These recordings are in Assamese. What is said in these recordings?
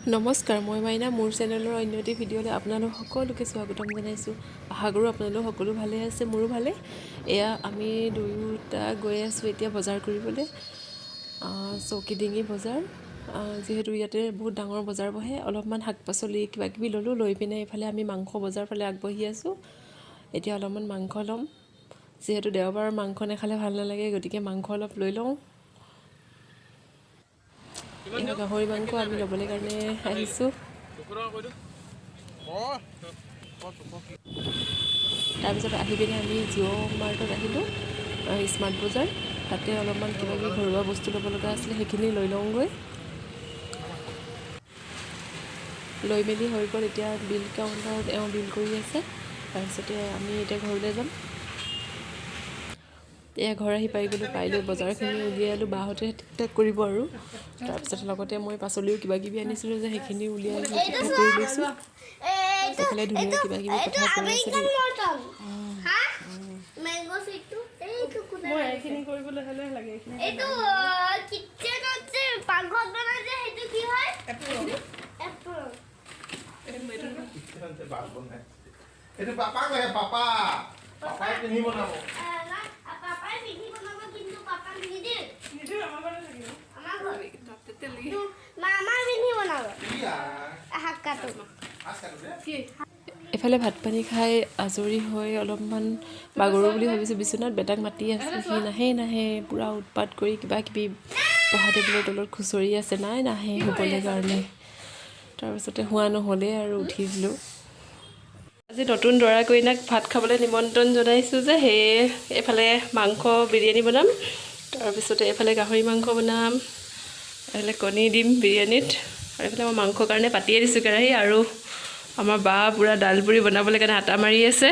নমস্কাৰ, মই মাইনা। মোৰ চেনেলৰ অন্য এটি ভিডিঅ'লৈ আপোনালোক সকলোকে স্বাগতম জনাইছোঁ। আশা কৰোঁ আপোনালোক সকলো ভালে আছে, মোৰো ভালে। এয়া আমি দুয়োটা গৈ আছোঁ এতিয়া বজাৰ কৰিবলৈ, চৌকিডিঙি বজাৰ। যিহেতু ইয়াতে বহুত ডাঙৰ বজাৰ বহে, অলপমান শাক পাচলি কিবাকিবি ল'লোঁ। লৈ পিনে এইফালে আমি মাংস বজাৰ ফালে আগবাঢ়ি আছোঁ। এতিয়া অলপমান মাংস ল'ম, যিহেতু দেওবাৰ মাংস নাখালে ভাল নালাগে, গতিকে মাংস অলপ লৈ লওঁ। গাহৰি মাংস আমি ল'বলৈ কাৰণে আহিছোঁ। তাৰপিছত আহি পিনে আমি জিঅ' মাৰ্টত আহিলোঁ, স্মাৰ্ট বজাৰ। তাতে অলপমান কিবাকিবি ঘৰুৱা বস্তু ল'ব লগা আছিলে, সেইখিনি লৈ লওঁগৈ। লৈ মেলি হৈ গ'ল। এতিয়া বিল কাউণ্টাৰত বিল কৰি আছে। তাৰপিছতে আমি এতিয়া ঘৰলৈ যাম। এয়া ঘৰ আহি পাই গ'লোঁ। পাই লৈ বজাৰখিনি উলিয়ালোঁ, বাহঁতে ঠিক ঠাক কৰিব আৰু। তাৰপিছত লগতে মই পাচলিও কিবাকিবি আনিছিলোঁ যে সেইখিনি উলিয়াই ঠিক ঠাক কৰি লৈছোঁ। এইফালে ধুনীয়া কিবাকিবি কথা কৈ আছে দেই। এইটো পাপা কয়, পাপা পাপাই পিন্ধি বনাব। এফালে ভাত পানী খাই আজৰি হৈ অলপমান বাগৰো বুলি ভাবিছোঁ বিচনাত। বেটাক মাতি আছে, সি নাহে। পূৰা উৎপাত কৰি কিবাকিবি পঢ়া টেবুলৰ তলত খুচৰি আছে, নাহে শুবলৈ কাৰণে। তাৰপিছতে হোৱা নহ'লেই আৰু উঠি দিলোঁ। আজি নতুন দৰা কইনাক ভাত খাবলৈ নিমন্ত্ৰণ জনাইছোঁ যে, সেয়ে এইফালে মাংস বিৰিয়ানী বনাম, তাৰপিছতে এইফালে গাহৰি মাংস বনাম, এইফালে কণী দিম বিৰিয়ানীত, আৰু এইফালে মই মাংসৰ কাৰণে পাতিয়ে দিছোঁ কেৰাহী। আৰু আমাৰ বা পূৰা দাল পুৰি বনাবলৈ কাৰণে আটা মাৰি আছে।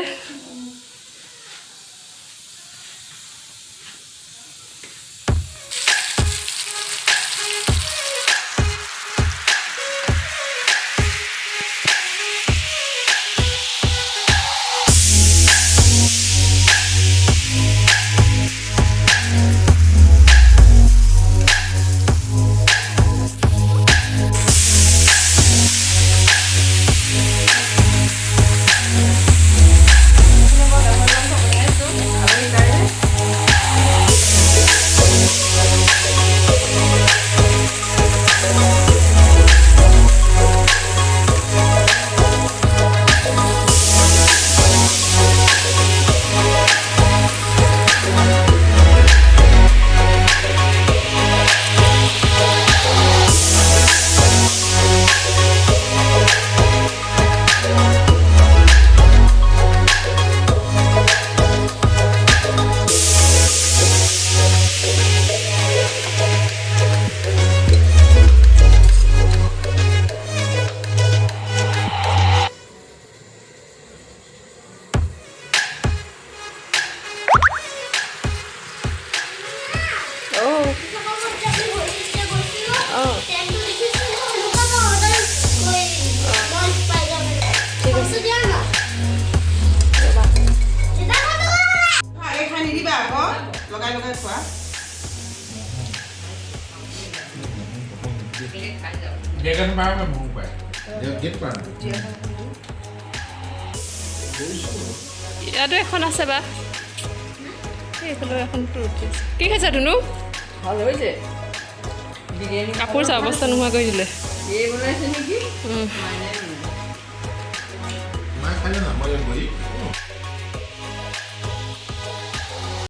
ইয়াতো এখন আছে বা এইফালে এখন কি খাইছা ধুনু? কাপোৰ চা অৱস্থা নোহোৱা কৰি দিলে। মায়ে খালে না মই